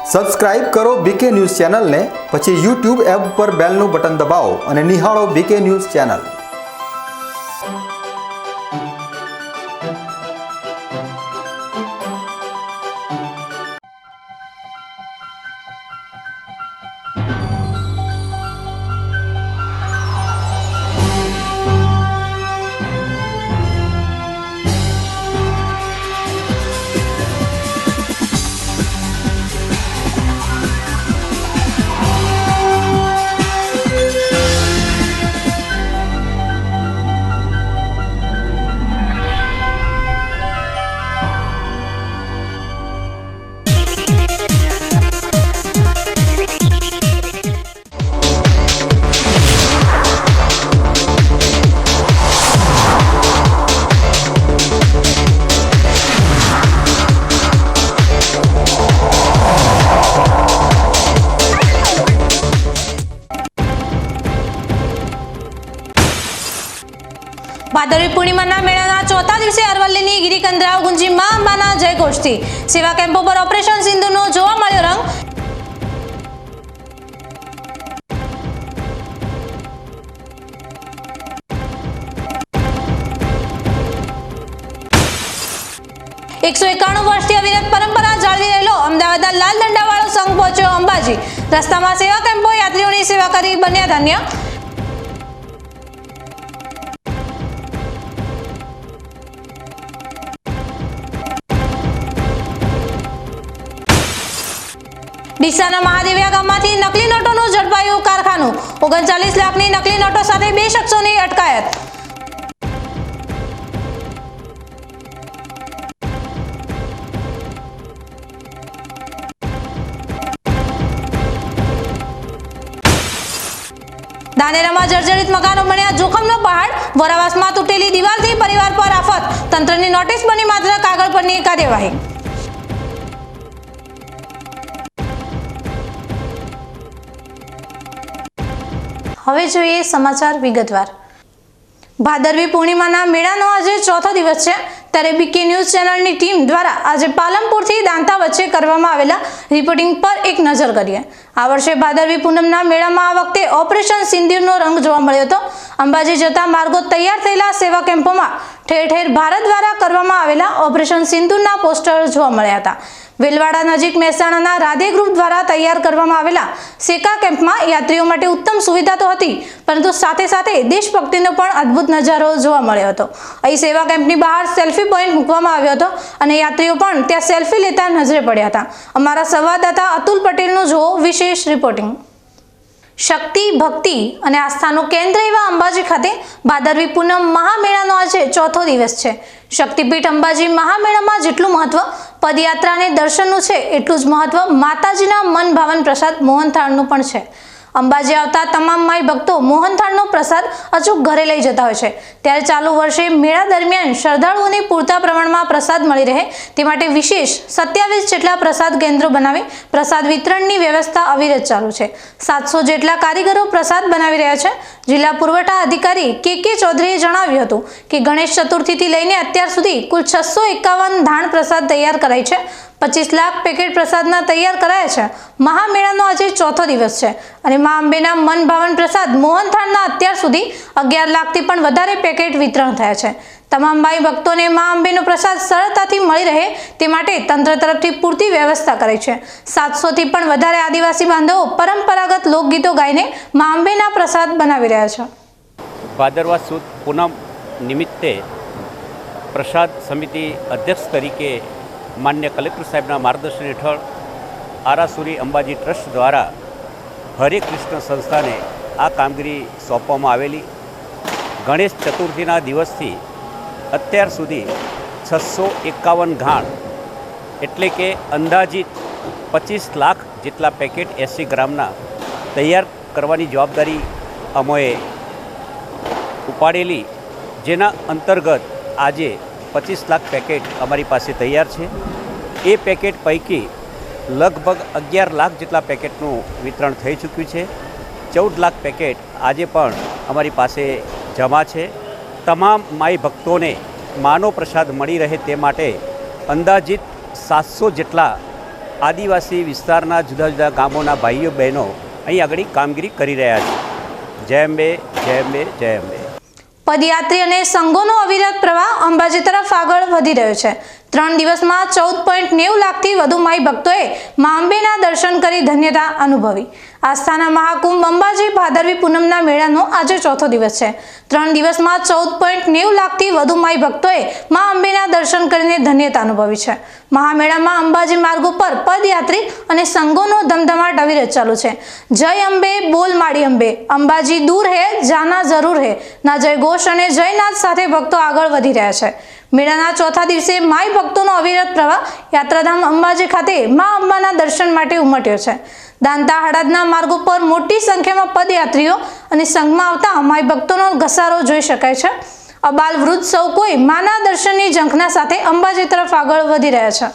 Subscribe કરો બીકે news ચેનલને, પછી YouTube એપ પર બેલનું બટન દબાવો અને નિહાળો બીકે ન્યૂઝ ચેનલ। ભાદરવી પૂર્ણિમાના મેળાના ચોથા દિવસે અરવલ્લીની ગિરિકંદરાવ ગુંજી મા અંબાના જયઘોષથી સેવા કેમ્પો પર ઓપરેશન સિંધુનો જોવા મળ્યો રંગ। વર્ષથી અવિરત પરંપરા જાળવી રહેલો અમદાવાદના લાલ દંડાવાળો સંઘ પહોંચ્યો અંબાજી। રસ્તામાં સેવા કેમ્પો યાત્રીઓની સેવા કરી બન્યા ધન્ય। ડીસાના મહાદેવિયા ગામમાંથી નકલી નોટોનું ઝડપાયું કારખાનું। 39 લાખની નકલી નોટો સાથે 2 શખ્સોની અટકાયત। ધાનેરામાં જર્જરિત મકાનો બન્યા જોખમનો પહાડ। વરાવાસમાં તૂટેલી દિવાલથી પરિવાર પર આફત। તંત્રની નોટિસ બની માત્ર કાગળ પરની કાર્યવાહી। હવે જોઈએ સમાચાર વિગતવાર। ભાદરવી પૂર્ણિમાના મેળાનો આજે ચોથો દિવસ છે, ત્યારે બીકે ન્યૂઝ ચેનલની ટીમ દ્વારા આજે પાલનપુરથી દાંતા વચ્ચે કરવામાં આવેલા રિપોર્ટિંગ પર એક નજર કરીએ। આ વર્ષે ભાદરવી પૂનમના મેળામાં આ વખતે ઓપરેશન સિંદૂરનો રંગ જોવા મળ્યો હતો। અંબાજી જતા માર્ગો તૈયાર થયેલા સેવા કેમ્પોમાં ઠેર ઠેર ભારત દ્વારા કરવામાં આવેલા ઓપરેશન સિંદૂરના પોસ્ટર જોવા મળ્યા હતા। વેલવાડા નજીક મહેસાણાના રાધે ગ્રુપ દ્વારા તૈયાર કરવામાં આવેલા સેકા કેમ્પમાં યાત્રીઓ માટે ઉત્તમ સુવિધા તો હતી, પરંતુ સાથે સાથે દેશભક્તિનો પણ અદ્ભુત નજારો જોવા મળ્યો હતો। અહીં સેવા કેમ્પની બહાર સેલ્ફી પોઈન્ટ મૂકવામાં આવ્યો હતો અને યાત્રીઓ પણ ત્યાં સેલ્ફી લેતા નજરે પડ્યા હતા। અમારા સંવાદદાતા અતુલ પટેલનું જુઓ વિશેષ રિપોર્ટિંગ। શક્તિ, ભક્તિ અને આસ્થાનું કેન્દ્ર એવા અંબાજી ખાતે ભાદરવી પૂનમ મહામેળાનો આજે ચોથો દિવસ છે। શક્તિપીઠ અંબાજી મહામેળામાં જેટલું મહત્વ પદયાત્રાને દર્શનનું છે, એટલું જ મહત્વ માતાજીના મન ભાવન પ્રસાદ મોહનથાળનું પણ છે। અંબાજી આવતા તમામ માઈ ભક્તો મોહનથાળનો પ્રસાદ અચૂક ઘરે લઈ જતા હોય છે, ત્યારે ચાલુ વર્ષે મેળા દરમિયાન શ્રદ્ધાળુઓને પૂરતા પ્રમાણમાં પ્રસાદ મળી રહે તે માટે વિશેષ 27 જેટલા પ્રસાદ કેન્દ્રો બનાવી પ્રસાદ વિતરણની વ્યવસ્થા અવિરત ચાલુ છે। 700 જેટલા કારીગરો પ્રસાદ બનાવી રહ્યા છે। જિલ્લા પુરવઠા અધિકારી કે ચૌધરીએ જણાવ્યું હતું કે ગણેશ ચતુર્થીથી લઈને અત્યાર સુધી કુલ 651 ધાણ પ્રસાદ તૈયાર કરાઈ છે। 25 લાખ પેકેટ પ્રસાદના તૈયાર કરાયા છે। મહામેળાનો આજે ચોથો દિવસ છે અને મા અંબેના મન ભાવન પ્રસાદ મોહનથાળના અત્યાર સુધી 11 લાખથી પણ વધારે પેકેટ વિતરણ થયા છે। તમામ માઈ ભક્તોને મા અંબેનો પ્રસાદ સરળતાથી મળી રહે તે માટે તંત્ર તરફથી પૂરતી વ્યવસ્થા કરાઈ છે। 700થી પણ વધારે આદિવાસી બાંધવો પરંપરાગત લોકગીતો ગાઈને મા અંબેના પ્રસાદ બનાવી રહ્યા છે। ભાદરવા સુદ પૂનમ નિમિત્તે પ્રસાદ સમિતિ અધ્યક્ષ તરીકે માન્ય કલેક્ટર સાહેબના માર્ગદર્શન હેઠળ આરાસુરી અંબાજી ટ્રસ્ટ દ્વારા હરે કૃષ્ણ સંસ્થાને આ કામગીરી સોંપવામાં આવેલી। ગણેશ ચતુર્થીના દિવસથી અત્યાર સુધી 651 ઘાણ એટલે કે અંદાજિત 25 લાખ જેટલા પેકેટ 80 ગ્રામના તૈયાર કરવાની જવાબદારી અમોએ ઉપાડેલી, જેના અંતર્ગત આજે 25 લાખ પેકેટ અમારી પાસે તૈયાર છે। એ પેકેટ પૈકી લગભગ 11 લાખ જેટલા પેકેટનું વિતરણ થઈ ચૂક્યું છે। 14 લાખ પેકેટ આજે પણ અમારી પાસે જમા છે। તમામ માઈ ભક્તોને માનો પ્રસાદ મળી રહે તે માટે અંદાજિત 700 જેટલા આદિવાસી વિસ્તારના જુદા જુદા ગામોના ભાઈઓ બહેનો અહીં આગળ કામગીરી કરી રહ્યા છે. જય અંબે, જય અંબે, જય અંબે. પદયાત્રી અને સંઘોનો અવિરત પ્રવાહ અંબાજી તરફ આગળ વધી રહ્યો છે. 3 દિવસમાં 14.90 લાખથી વધુ માઈ ભક્તોએ મા અંબેના દર્શન કરી ધન્યતા અનુભવી. આસ્થાના મહાકુંભ અંબાજી ભાદરવી પૂનમના મેળાનો આજે ચોથો દિવસ છે. 3 દિવસમાં 14.90 લાખથી વધુ માઈ ભક્તોએ મા અંબેના દર્શન કરીને ધન્યતા અનુભવી છે. મહામેળામાં અંબાજી માર્ગ ઉપર પદયાત્રી અને સંઘોનો ધમધમાટ અવિરત ચાલુ છે. જય અંબે, બોલ માડી અંબે, અંબાજી દૂર હે, જાના જરૂર હે ના જય ઘોષ અને જયનાથ સાથે ભક્તો આગળ વધી રહ્યા છે. મેળાના ચોથા દિવસે માઈ ભક્તોનો અવિરત પ્રવાહ યાત્રાધામ અંબાજી ખાતે મા અંબાના દર્શન માટે ઉમટ્યો છે. દાંતા હળદના માર્ગ ઉપર મોટી સંખ્યામાં પદયાત્રીઓ અને સંઘમાં આવતા માઈ ભક્તોનો ઘસારો જોઈ શકાય છે. અબાલ વૃદ્ધ સૌ કોઈ માના દર્શનની ઝંખના સાથે અંબાજી તરફ આગળ વધી રહ્યા છે.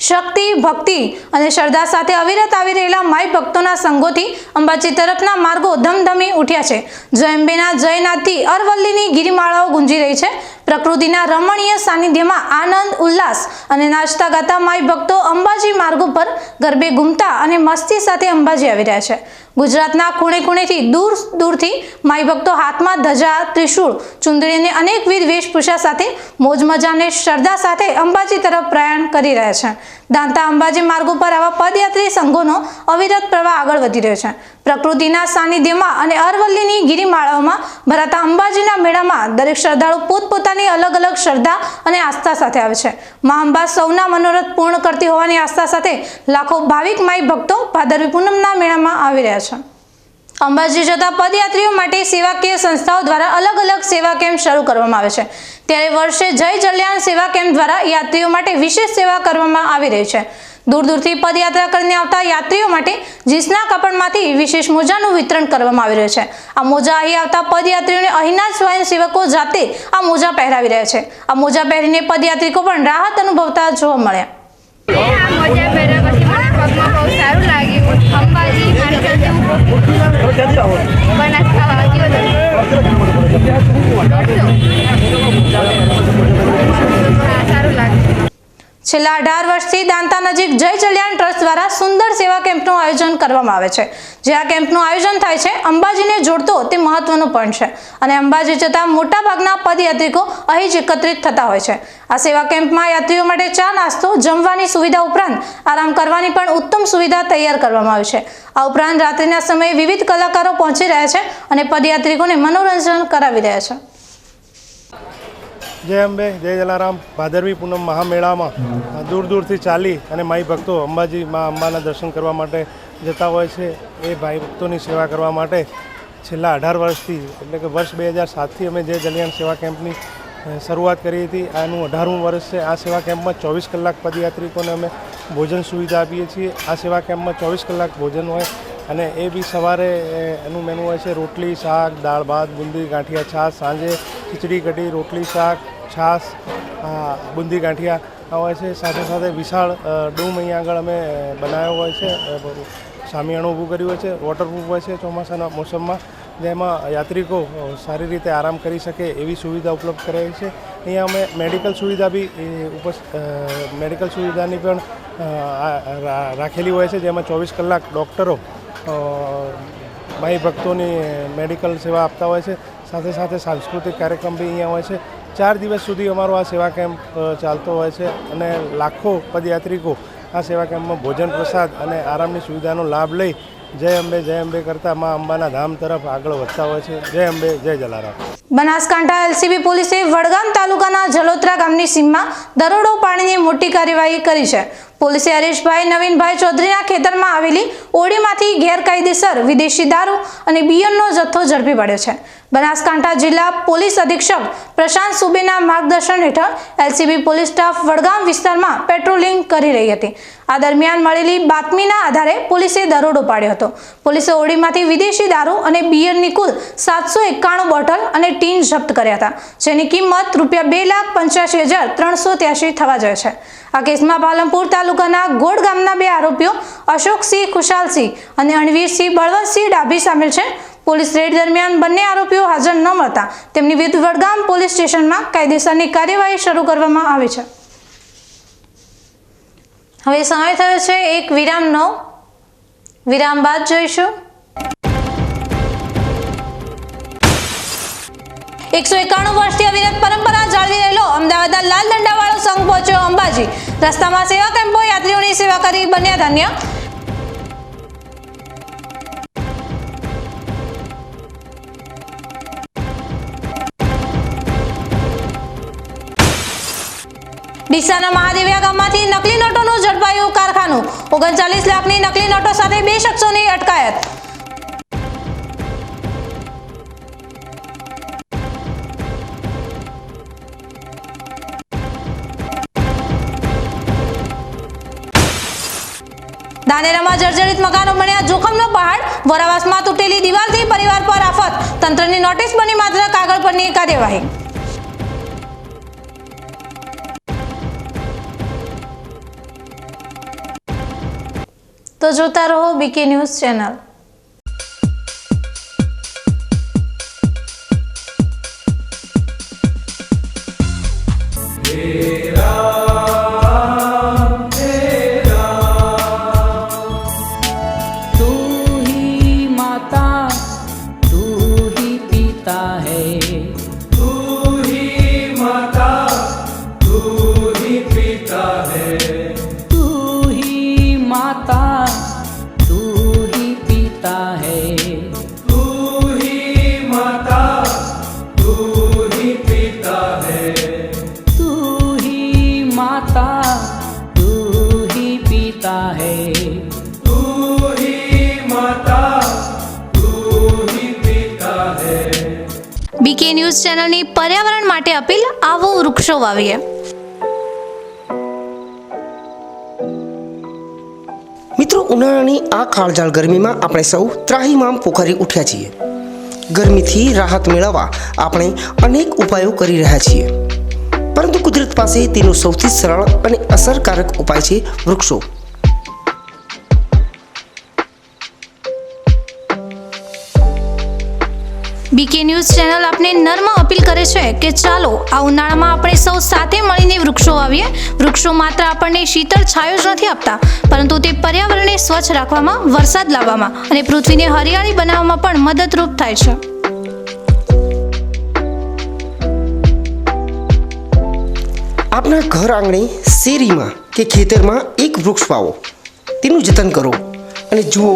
શક્તિ, ભક્તિ અને શ્રદ્ધા સાથે અવિરત આવી રહેલા માઈ ભક્તોના સંઘોથી અંબાજી તરફના માર્ગો ધમધમી ઉઠ્યા છે. જય અંબેના જયનાથથી અરવલ્લીની ગિરિમાળાઓ ગુંજી રહી છે. પ્રકૃતિના રમણીય સાનિધ્યમાં આનંદ, ઉલ્લાસ અને નાચતા ગાતા માઈ ભક્તો અંબાજી માર્ગ ઉપર ગરબે ઘૂમતા અને મસ્તી સાથે અંબાજી આવી રહ્યા છે. ગુજરાતના ખૂણે ખૂણેથી દૂર દૂરથી માઈ ભક્તો હાથમાં ધજા, ત્રિશૂળ, ચુંદડી અને અનેકવિધ વેશભૂષા સાથે મોજ મજા અને શ્રદ્ધા સાથે અંબાજી તરફ પ્રયાણ કરી રહ્યા છે. દાંતા અંબાજી માર્ગ ઉપર આવા પદયાત્રી સંઘોનો અવિરત પ્રવાહ આગળ વધી રહ્યો છે. પ્રકૃતિના સાનિધ્યમાં અને અરવલ્લીની ગિરિમાળાઓમાં ભરાતા અંબાજીના મેળામાં દરેક શ્રદ્ધાળુ પોતપોતાની અલગ અલગ શ્રદ્ધા અને આસ્થા સાથે આવે છે. મા અંબા સૌના મનોરથ પૂર્ણ કરતી હોવાની આસ્થા સાથે લાખો ભાવિક માઈ ભક્તો ભાદરવી પૂનમના મેળામાં આવી રહ્યા છે. અંબાજી જતા પદયાત્રીઓ માટે સેવાકીય સંસ્થાઓ દ્વારા અલગ અલગ સેવા કેમ્પ શરૂ કરવામાં આવે છે. ત્યારે વર્ષે જય જલ્યાણ સેવા કેમ્પ દ્વારા યાત્રીઓ માટે વિશેષ સેવા કરવામાં આવી રહી છે. દૂર દૂરથી પદયાત્રા કરીને આવતા યાત્રીઓ માટે જીસના કાપડમાંથી વિશેષ મોજાનું વિતરણ કરવામાં આવી રહ્યું છે. આ મોજા અહીં આવતા પદયાત્રીઓને અહીંના સ્વયંસેવકો જાતે આ મોજા પહેરાવી રહ્યા છે. આ મોજા પહેરીને પદયાત્રીકો પણ રાહત અનુભવતા જોવા મળ્યા. આ મોજા પહેર્યા પછી મને પગમાં બહુ સારું લાગ્યું. અંબાજી સારું લાગ્યું. છેલ્લા 18 વર્ષથી દાંતા નજીક જય જલ્યાણ ટ્રસ્ટ દ્વારા સુંદર સેવા કેમ્પનું આયોજન કરવામાં આવે છે. જે આ કેમ્પનું આયોજન થાય છે અંબાજીને જોડતો તે મહત્વનો પોઈન્ટ છે અને અંબાજી જતા મોટાભાગના પદયાત્રિકો અહીં જ એકત્રિત થતા હોય છે. આ સેવા કેમ્પમાં યાત્રીઓ માટે ચા, નાસ્તો, જમવાની સુવિધા ઉપરાંત આરામ કરવાની પણ ઉત્તમ સુવિધા તૈયાર કરવામાં આવી છે. આ ઉપરાંત રાત્રિના સમયે વિવિધ કલાકારો પહોંચી રહ્યા છે અને પદયાત્રિકોને મનોરંજન કરાવી રહ્યા છે. જય અંબે, જય જલારામ. ભાદરવી પૂનમ મહામેળામાં દૂર દૂરથી ચાલી અને માઈ ભક્તો અંબાજી મા અંબાના દર્શન કરવા માટે જતા હોય છે. એ ભાઈ ભક્તોની સેવા કરવા માટે છેલ્લા 18 વર્ષથી એટલે કે વર્ષ 2007થી અમે જય જલ્યાણ સેવા કેમ્પની શરૂઆત કરી હતી. આનું 18મું વર્ષ છે. આ સેવા કેમ્પમાં 24 કલાક પદયાત્રિકોને અમે ભોજન સુવિધા આપીએ છીએ. આ સેવા કેમ્પમાં 24 કલાક ભોજન હોય અને એ બી સવારે એનું મેનુ હોય છે રોટલી, શાક, દાળ ભાત, બુંદી, ગાંઠિયા, છાશ. સાંજે ખીચડી, કઢી, રોટલી, શાક, છાશ, બુંદી, ગાંઠિયા હોય છે. સાથે સાથે વિશાળ ડૂમ અહીંયા આગળ અમે બનાવ્યો હોય છે. સામિયાણું ઊભું કર્યું હોય છે. વોટરપ્રૂફ હોય છે ચોમાસાના મોસમમાં, જેમાં યાત્રિકો સારી રીતે આરામ કરી શકે એવી સુવિધા ઉપલબ્ધ કરાવી છે. અહીંયા અમે મેડિકલ સુવિધા બી મેડિકલ સુવિધાની પણ રાખેલી હોય છે, જેમાં 24 કલાક ડૉક્ટરો ભાઈ ભક્તોની મેડિકલ સેવા આપતા હોય છે. સાથે સાથે સાંસ્કૃતિક કાર્યક્રમ બી અહીંયા હોય છે. 4 દિવસ સુધી અમારો આ સેવા કેમ્પ ચાલતો હોય છે અને લાખો પદયાત્રિકો આ સેવા કેમ્પમાં ભોજન, પ્રસાદ અને આરામની સુવિધાનો લાભ લઈ જય અંબે કરતાં મા અંબાના ધામ તરફ આગળ વધતા હોય છે. જય અંબે, જય જલારામ. બનાસકાંઠા એલસીબી પોલીસે વડગામ તાલુકાના જલોત્રા ગામની સીમમાં દરોડો પાડીને મોટી કાર્યવાહી કરી છે. પોલીસે હરેશભાઈ નવીનભાઈ ચૌધરીના ખેતરમાં આવેલી ઓરડીમાંથી ગેરકાયદેસર વિદેશી દારૂ અને બિયરનો જથ્થો ઝડપી પાડ્યો છે. બનાસકાંઠા જિલ્લા પોલીસ અધિક્ષક પ્રશાંત સુબેના માર્ગદર્શન હેઠળ એલસીબી પોલીસ સ્ટાફ વડગામ વિસ્તારમાં પેટ્રોલિંગ કરી રહી હતી. આ દરમિયાન મળેલી બાતમીના આધારે પોલીસે દરોડો પાડ્યો હતો. પોલીસે ઓરડીમાંથી વિદેશી દારૂ અને બિયરની કુલ 791 બોટલ અને ટીન જપ્ત કર્યા હતા, જેની કિંમત ₹2,85,383 થવા જાય છે. આ કેસમાં પાલનપુર તાલુકાના ગોડ ગામના 2 આરોપીઓ અશોકસિંહ ખુશાલસિંહ અને અણવીરસિંહ બળવંતસિંહ ડાભી સામેલ છે. પોલીસ રેડ દરમિયાન બંને આરોપીઓ હાજર ન મળતા તેમની વિરુદ્ધ વડગામ પોલીસ સ્ટેશનમાં કાયદેસરની કાર્યવાહી શરૂ કરવામાં આવી છે. હવે સમય થયો છે એક વિરામનો. વિરામ બાદ જોઈશું 191 વર્ષથી અવિરત પરંપરા જાળવી રહેલો અમદાવાદના લાલ દંડાવાળો સંઘ પહોંચ્યો અંબાજી. રસ્તામાં સેવા કેમ્પો યાત્રીઓની સેવા કરી બન્યા ધન્ય. ડીસાના મહાદેવિયા ગામમાંથી નકલી નોટોનું ઝડપાયું કારખાનું. 39 લાખની નકલી નોટો સાથે 2 શખ્સોની અટકાયત. ધાનેરામાં જર્જરિત મકાનો બન્યા જોખમનો પહાડ. વરાવાસમાં તૂટેલી દિવાલથી પરિવાર પર આફત. તંત્રની નોટિસ બની માત્ર કાગળ પરની કાર્યવાહી. તો જોતા રહો BK news channel. BK news ચેનલની પર્યાવરણ માટે અપીલ. આવો વૃક્ષો વાવીએ. મિત્રો, ઉનાળાની આ કાળઝાળ ગરમીમાં આપણે સૌ ત્રાહિમામ પોખરી ઉઠ્યા છીએ. ગરમીથી રાહત મેળવવા આપણે અનેક ઉપાયો કરી રહ્યા છીએ, પરંતુ કુદરત પાસે તેનો સૌથી સરળ અને અસરકારક ઉપાય છે વૃક્ષો. બીકે ન્યૂઝ ચેનલ આપને નર્મ અપીલ કરે છે કે ચાલો આ ઉનાળામાં આપણે સૌ સાથે મળીને વૃક્ષો વાવીએ. વૃક્ષો માત્ર આપણને શીતળ છાયો જ નથી આપતા, પરંતુ તે પર્યાવરણને સ્વચ્છ રાખવામાં, વરસાદ લાવવામાં અને પૃથ્વીને હરિયાળી બનાવવામાં પણ મદદરૂપ થાય છે. આપના ઘર આંગણે, શેરીમાં કે ખેતરમાં એક વૃક્ષ વાવો, તેનું જતન કરો અને જુઓ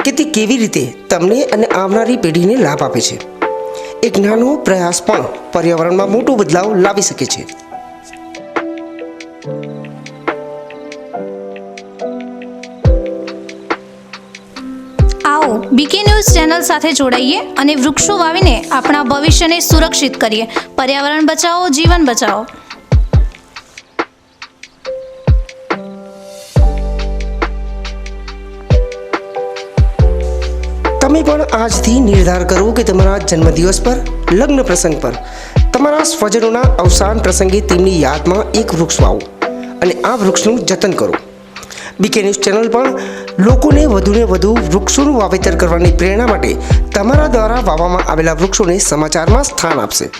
કે તે કેવી રીતે તમને અને આવનારી પેઢીને લાભ આપે છે. એક નાનો પ્રયાસ પણ પર્યાવરણમાં મોટો બદલાવ લાવી શકે છે. આવો બીકે ન્યૂઝ ચેનલ સાથે જોડાઈએ અને વૃક્ષો વાવીને આપણા ભવિષ્યને સુરક્ષિત કરીએ. પર્યાવરણ બચાવો, જીવન બચાવો. તમે પણ આજથી નિર્ધાર કરો કે તમારા જન્મદિવસ પર, લગ્ન પ્રસંગ પર, તમારા સ્વજનોના અવસાન પ્રસંગે તેમની યાદમાં એક વૃક્ષ વાવો અને આ વૃક્ષનું જતન કરો. બીકે ન્યૂઝ ચેનલ પણ લોકોને વધુને વધુ વૃક્ષોનું વાવેતર કરવાની પ્રેરણા માટે તમારા દ્વારા વાવવામાં આવેલા વૃક્ષોને સમાચારમાં સ્થાન આપશે.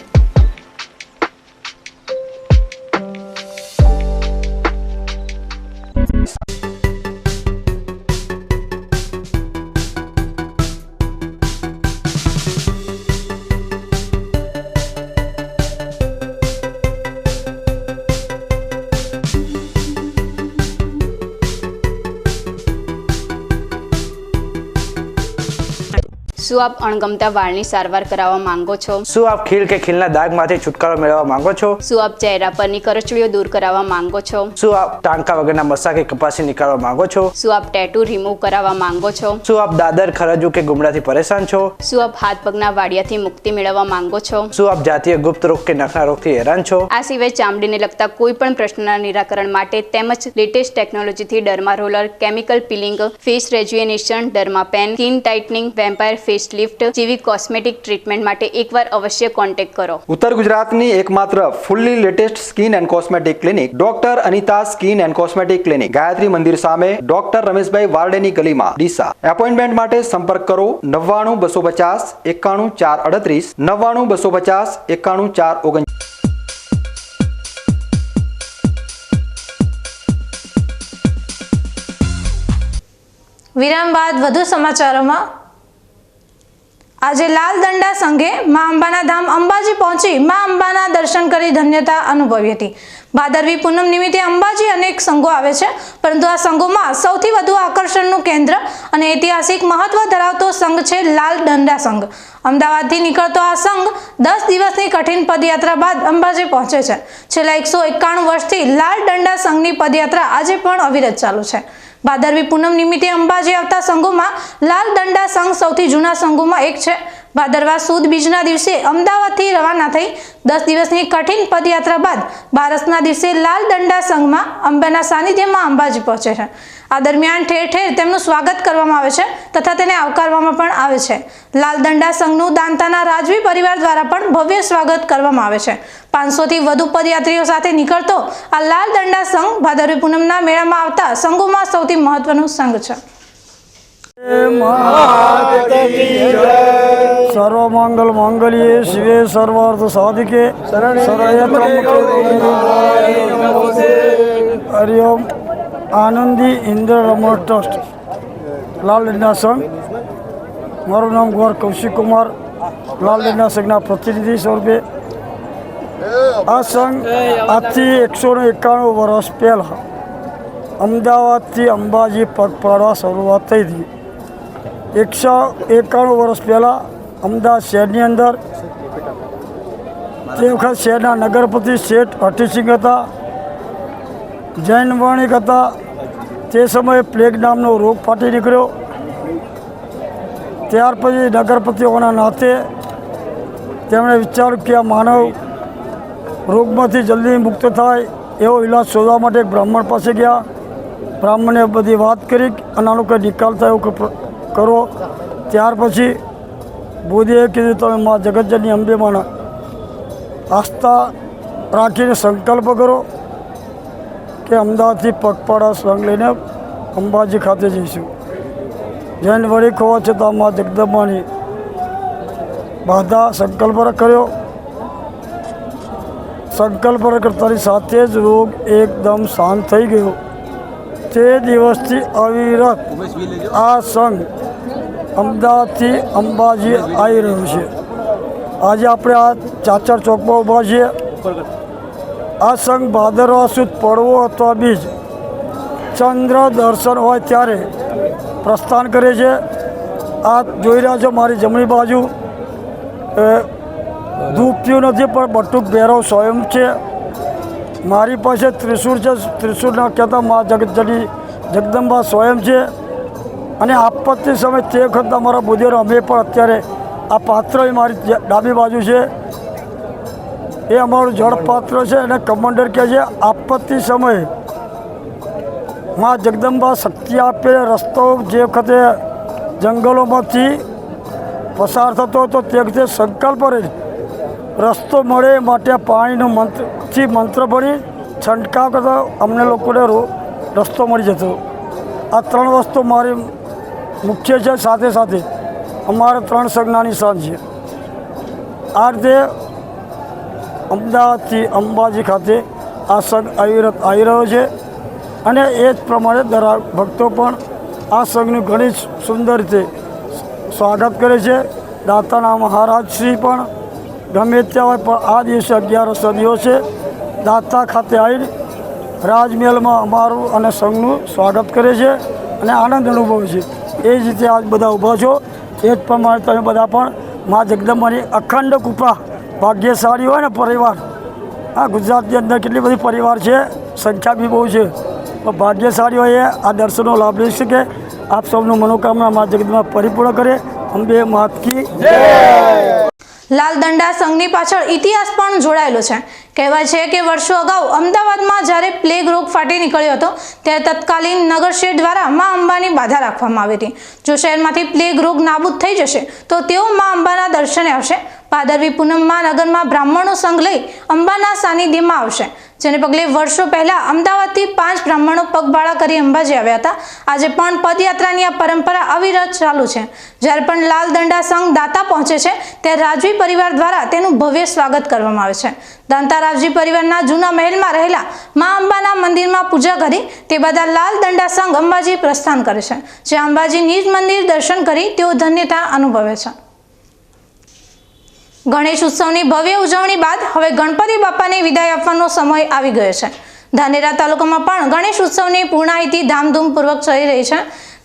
શું આપ અણગમતા વાળની સારવાર કરાવવા માંગો છો? શું આપ ખીલ કે ખીલના દાગમાંથી છુટકારો મેળવવા માંગો છો? શું આપ ચહેરા પરની કરચલીઓ દૂર કરાવવા માંગો છો? શું આપ ટાંકા વગરના મસા કે કપાસી નીકાળવા માંગો છો? શું આપ ટેટુ રિમૂવ કરાવવા માંગો છો? શું આપ દાદર, ખરજુ કે ગુમડાથી પરેશાન છો? શું આપ હાથ પગના વાડિયાથી મુક્તિ મેળવવા માંગો છો? શું આપ જાતીય ગુપ્ત રોગ કે નખના રોગથી હેરાન છો? આ સિવાય ચામડીને લગતા કોઈ પણ પ્રશ્નના નિરાકરણ માટે તેમજ લેટેસ્ટ ટેકનોલોજીથી derma roller, chemical peeling, face rejuvenation, derma pen, skin tightening, vampire face lift જેવી કોસ્મેટિક ટ્રીટમેન્ટ માટે એકવાર અવશ્ય કોન્ટેક્ટ કરો. ઉત્તર ગુજરાતની એકમાત્ર fully latest skin and cosmetic clinic doctor Anita skin and cosmetic clinic, Gayatri Mandir સામે, ડોક્ટર રમેશભાઈ વારડેની ગલીમાં, ડીસા. એપોઇન્ટમેન્ટ માટે સંપર્ક કરો 99 250 91 438 99 250 91 439. વિરામ બાદ વધુ સમાચારોમાં આજે લાલ દંડા સંઘે મા અંબાના ધામ અંબાજી પહોંચી મા અંબાના દર્શન કરી ધન્યતા અનુભવી હતી. ભાદરવી પૂનમ નિમિત્તે અંબાજી અનેક સંઘો આવે છે, પરંતુ આ સંઘોમાં સૌથી વધુ આકર્ષણનું કેન્દ્ર અને ઐતિહાસિક મહત્વ ધરાવતો સંઘ છે લાલ દંડા સંઘ. અમદાવાદથી નીકળતો આ સંઘ 10 દિવસની કઠિન પદયાત્રા બાદ અંબાજી પહોંચે છે. છેલ્લા 191 વર્ષથી લાલ દંડા સંઘની પદયાત્રા આજે પણ અવિરત ચાલુ છે. ભાદરવી પૂનમ નિમિત્તે અંબાજી આવતા સંઘોમાં લાલ દંડા સંઘ સૌથી જૂના સંઘોમાં એક છે. ભાદરવા સુદ બીજના દિવસે અમદાવાદથી રવાના થઈ 10 દિવસની કઠિન પદયાત્રા બાદ બારસના દિવસે લાલ દંડા સંઘમાં અંબાના સાનિધ્યમાં અંબાજી પહોંચે છે. આ દરમિયાન ઠેર ઠેર તેમનું સ્વાગત કરવામાં આવે છે તથા તેને આવકારવામાં પણ આવે છે. લાલ દંડા સંઘનું દાંતાના રાજવી પરિવાર દ્વારા પણ ભવ્ય સ્વાગત કરવામાં આવે છે. 500થી વધુ પદયાત્રીઓ સાથે નીકળતો આ લાલ દંડા સંઘ ભાદરવી પૂનમના મેળામાં આવતા સંઘોમાં સૌથી મહત્વનું સંઘ છે. सर्वमंगल मांगल्ये शिवे सर्वार्थ साधिके शरण्ये हरिओम आनंदी इंद्र रमण ट्रस्ट लाल दंडा संघ. माરું નામ ગોર કૌશિક કુમાર, લાલ દંડા સંઘના પ્રતિનિધિ સ્વરૂપે. આ સંઘ આજથી 191 વર્ષ પહેલાં અમદાવાદથી અંબાજી પગપાળા શરૂઆત થઈ હતી. 191 વર્ષ પહેલાં અમદાવાદ શહેરની અંદર તે વખત શહેરના નગરપતિ શેઠ હઠીસિંહ હતા, જૈન વણિક હતા. તે સમયે પ્લેગ નામનો રોગ ફાટી નીકળ્યો. ત્યાર પછી નગરપતિ હોવાના નાતે તેમણે વિચાર્યું કે આ માનવ રોગમાંથી જલ્દી મુક્ત થાય એવો ઈલાજ શોધવા માટે એક બ્રાહ્મણ પાસે ગયા. બ્રાહ્મણે બધી વાત કરી અને આનો કંઈ નિકાલ થાય એવું કરો. ત્યાર પછી બુદ્ધિએ કીધું તમે મા જગતજનની અંબેમાના આસ્થા રાખીને સંકલ્પ કરો કે અમદાવાદથી પગપાળા સંઘ લઈને અંબાજી ખાતે જઈશું. જૈન વળી હોવા છતાં મા જગદંબાની બાધા સંકલ્પ કર્યો. સંકલ્પ કરતાની સાથે જ રોગ એકદમ શાંત થઈ ગયો. તે દિવસથી અવિરત આ સંઘ અમદાવાદથી અંબાજી આવી રહ્યું છે. આજે આપણે આ ચાચર ચોકમાં ઊભા છીએ. આ સંઘ ભાદરવા સુદ પડવો અથવા બીજ ચંદ્ર દર્શન હોય ત્યારે પ્રસ્થાન કરે છે. આ જોઈ રહ્યા છો મારી જમણી બાજુ ધૂપ પીવું નથી પણ બટુક ભૈરવ સ્વયં છે. મારી પાસે ત્રિશૂળ છે. ત્રિશૂળના કહેતા મા જગતજની જગદંબા સ્વયં છે. અને આપત્તિ સમય તે વખત અમારા બુદ્ધિઓ અમે પણ અત્યારે આ પાત્ર મારી ડાબી બાજુ છે એ અમારું જળ પાત્ર છે અને કમાન્ડર કહે છે આપત્તિ સમયે મા જગદંબા શક્તિ આપે. રસ્તો જે વખતે જંગલોમાંથી પસાર થતો હતો તે વખતે સંકલ્પ રહે રસ્તો મળે માટે પાણીનો મંત્ર ભણી છંટકાવ કરતો અમને લોકોને રસ્તો મળી જતો. આ 3 વસ્તુ મારી મુખ્ય છે. સાથે સાથે અમારે 3 સંઘના નિશાન છે. આ રીતે અમદાવાદથી અંબાજી ખાતે આ સંઘ અવિરત આવી રહ્યો છે અને એ જ પ્રમાણે દરેક ભક્તો પણ આ સંઘનું ઘણી સુંદર રીતે સ્વાગત કરે છે. દાતાના મહારાજ શ્રી પણ ગમે ત્યાં હોય પણ આ દિવસે 11 દિવસે દાતા ખાતે આવીને રાજમહેલમાં અમારું અને સંઘનું સ્વાગત કરે છે અને આનંદ અનુભવે છે. એ જ રીતે આજ બધા ઊભા છો. એ જ પ્રમાણે તમે બધા પણ મા જગદંબાની અખંડ કૃપા ભાગ્યશાળી હોય ને પરિવાર. આ ગુજરાતની અંદર કેટલી બધી પરિવાર છે, સંખ્યા બી બહુ છે, પણ ભાગ્યશાળી હોય આ દર્શનનો લાભ લઈ શકે. આપ સૌનું મનોકામના મા જગદંબા પરિપૂર્ણ કરે. અંબે માત કી જય. લાલ દંડા સંઘની પાછળ ઇતિહાસ પણ જોડાયેલો છે. કહેવાય છે કે વર્ષો અગાઉ અમદાવાદમાં જ્યારે પ્લેગ રોગ ફાટી નીકળ્યો હતો ત્યારે તત્કાલીન નગરશેઠ દ્વારા મા અંબાની બાધા રાખવામાં આવી હતી. જો શહેરમાંથી પ્લેગ રોગ નાબૂદ થઈ જશે તો તેઓ મા અંબાના દર્શને આવશે. ભાદરવી પૂનમમાં નગરમાં બ્રાહ્મણો સંઘ લઈ અંબાના સાનિધ્યમાં આવશે. જેને પગલે વર્ષો પહેલા અમદાવાદથી 5 બ્રાહ્મણો પગપાળા કરી અંબાજી આવ્યા હતા. આજે પણ પદયાત્રાની આ પરંપરા અવિરત ચાલુ છે. જ્યારે પણ લાલ દંડા સંઘ દાતા પહોંચે છે ત્યારે રાજવી પરિવાર દ્વારા તેનું ભવ્ય સ્વાગત કરવામાં આવે છે. દાંતા રાજવી પરિવારના જૂના મહેલમાં રહેલા મા અંબાના મંદિરમાં પૂજા કરી તે બાદ લાલ દંડા સંઘ અંબાજી પ્રસ્થાન કરે છે. જે અંબાજી નિજ મંદિર દર્શન કરી તેઓ ધન્યતા અનુભવે છે. ગણેશ ઉત્સવની ભવ્ય ઉજવણી બાદ હવે ગણપતિ બાપાને વિદાય આપવાનો સમય આવી ગયો છે. ધાનેરા તાલુકામાં પણ ગણેશ ઉત્સવની પૂર્ણાહિતી ધામધૂમપૂર્વક ચાલી રહી છે.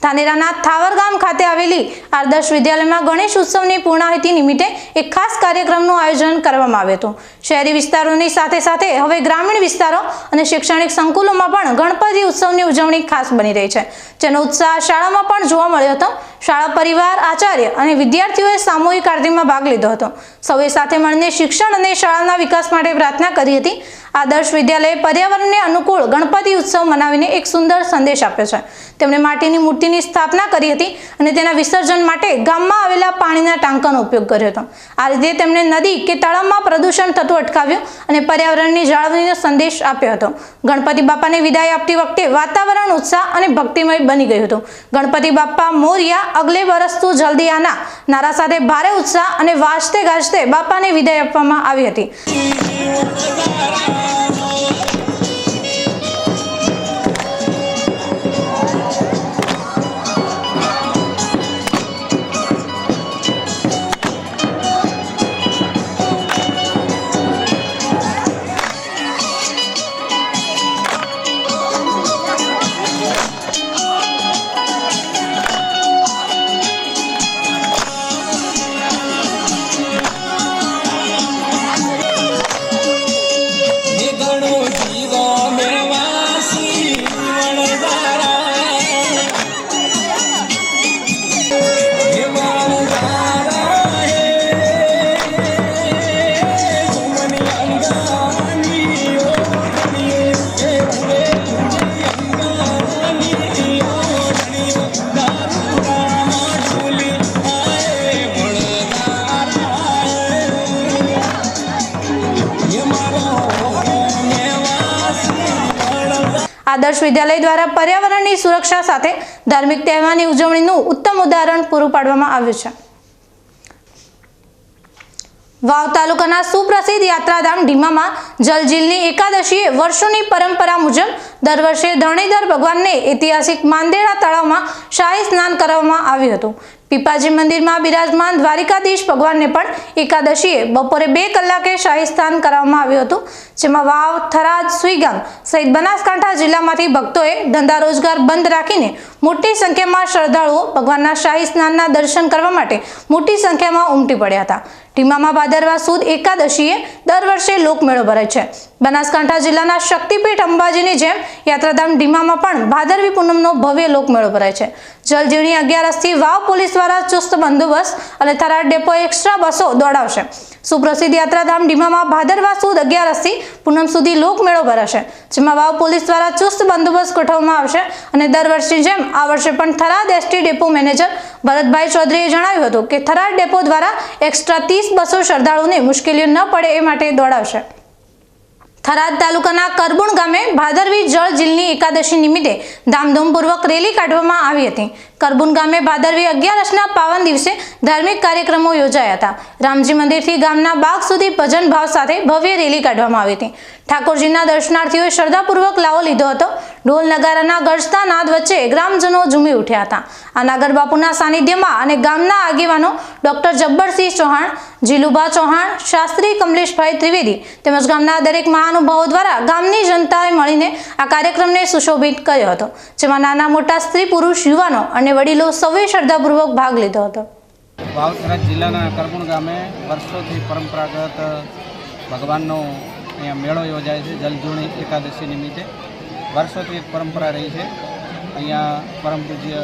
ધાનેરાના થાવર ગામ ખાતે આવેલી આદર્શ વિદ્યાલયમાં ગણેશ ઉત્સવની પૂર્ણાહિતી નિમિત્તે એક ખાસ કાર્યક્રમનું આયોજન કરવામાં આવ્યું હતું. શહેરી વિસ્તારોની સાથે સાથે હવે ગ્રામીણ વિસ્તારો અને શૈક્ષણિક સંકુલોમાં પણ ગણપતિ ઉત્સવની ઉજવણી ખાસ બની રહી છે, જેનો ઉત્સાહ શાળામાં પણ જોવા મળ્યો હતો. શાળા પરિવાર, આચાર્ય અને વિદ્યાર્થીઓએ સામૂહિક આરતીમાં ભાગ લીધો હતો. સૌએ સાથે મળીને શિક્ષણ અને શાળાના વિકાસ માટે પ્રાર્થના કરી હતી. આદર્શ વિદ્યાલયે પર્યાવરણને અનુકૂળ ગણપતિ ઉત્સવ મનાવીને એક સુંદર સંદેશ આપ્યો છે. તેમણે માટીની મૂર્તિની સ્થાપના કરી હતી અને તેના વિસર્જન માટે ગામમાં આવેલા પાણીના ટાંકાનો ઉપયોગ કર્યો હતો. આ રીતે તેમણે નદી કે તળાવમાં પ્રદૂષણ થતું અટકાવ્યું અને પર્યાવરણની જાળવણીનો સંદેશ આપ્યો હતો. ગણપતિ બાપાને વિદાય આપતી વખતે વાતાવરણ ઉત્સાહ અને ભક્તિમય બની ગયું હતું. ગણપતિ બાપા મોરિયા, અગલે બરસ તું જલ્દી આના નારા સાથે ભારે ઉત્સાહ અને વાજતે ગાજતે બાપાને વિદાય આપવામાં આવી હતી. આદર્શ વિદ્યાલય દ્વારા પર્યાવરણની સુરક્ષા સાથે ધાર્મિક તહેવારની ઉજવણીનું ઉત્તમ ઉદાહરણ પૂરું પાડવામાં આવ્યું છે. વાવ તાલુકાના સુપ્રસિદ્ધ યાત્રાધામ ઢીમામાં જલજીલની એકાદશીએ વર્ષોની પરંપરા મુજબ દર વર્ષે ધરણીધર ભગવાનને ઐતિહાસિક માંદેડા તળાવમાં શાહી સ્નાન કરાવવામાં આવ્યું હતું. પીપાજી મંદિરમાં બિરાજમાન દ્વારિકાધીશ ભગવાનને પણ એકાદશીએ બપોરે 2 કલાકે શાહી સ્નાન કરાવવામાં આવ્યું હતું. જેમાં વાવ, થરાદ, સુઈગામ સહિત બનાસકાંઠા જિલ્લામાંથી ભક્તોએ ધંધા રોજગાર બંધ રાખીને મોટી સંખ્યામાં શ્રદ્ધાળુઓ ભગવાનના શાહી સ્નાનના દર્શન કરવા માટે મોટી સંખ્યામાં ઉમટી પડ્યા હતા. ઢીમામાં ભાદરવા સુદ એકાદશીએ દર વર્ષે લોકમેળો ભરાય છે. બનાસકાંઠા જિલ્લાના શક્તિપીઠ અંબાજીની જેમ યાત્રાધામ ઢીમામાં પણ ભાદરવી પૂનમનો ભવ્ય લોકમેળો ભરાય છે. જલજીલની 11થી વાવ પોલીસ દ્વારા ચુસ્ત બંદોબસ્ત અને થરાદ ડેપો એક્સ્ટ્રા બસો દોડાવશે. સુપ્રસિદ્ધ યાત્રાધામ ઢીમામાં ભાદરવા સુદ 11થી પૂનમ સુધી લોકમેળો ભરાશે, જેમાં વાવ પોલીસ દ્વારા ચુસ્ત બંદોબસ્ત ગોઠવવામાં આવશે અને દર વર્ષની જેમ આ વર્ષે પણ Tharad ST depot manager Bharatbhai ચૌધરીએ જણાવ્યું હતું કે થરાદ ડેપો દ્વારા એક્સ્ટ્રા 30 બસો શ્રદ્ધાળુઓને મુશ્કેલીઓ ન પડે એ માટે દોડાવશે. થરાદ તાલુકાના કરબુણ ગામે ભાદરવી જળજીલની એકાદશી નિમિત્તે ધામધૂમપૂર્વક રેલી કાઢવામાં આવી હતી. કરબુણ ગામે ભાદરવી 11ના પાવન દિવસે ધાર્મિક કાર્યક્રમો યોજાયા હતા. રામજી મંદિરથી ગામના બાગ સુધી ભજન ભાવ સાથે ભવ્ય રેલી કાઢવામાં આવી હતી. ઠાકોરજીના દર્શનાર્થીઓએ શ્રદ્ધાપૂર્વક લાવો લીધો હતો. ઢોલ નગારાના ગરજતા નાદ વચ્ચે ગ્રામજનો ઝૂમી ઉઠ્યા હતા. આ નાગર બાપુના સાનિધ્યમાં અને ગામના આગેવાનો ડોક્ટર જબ્બરસિંહ ચૌહાણ, જીલુભા ચૌહાણ, શાસ્ત્રી કમલેશભાઈ ત્રિવેદી તેમજ ગામના દરેક મહાનુભાવો દ્વારા ગામની જનતાએ મળીને આ કાર્યક્રમને સુશોભિત કર્યો હતો, જેમાં નાના મોટા સ્ત્રી પુરુષ, યુવાનો અને વડીલો સૌએ શ્રદ્ધાપૂર્વક ભાગ લીધો હતો. વાવ થરાદ જિલ્લાના કરબુણ ગામે વર્ષોથી પરંપરાગત ભગવાનનો અહીંયા મેળો યોજાય છે. જલજૂણી એકાદશી નિમિત્તે વર્ષોથી એક પરંપરા રહી છે. અહીંયા પરમ પૂજ્ય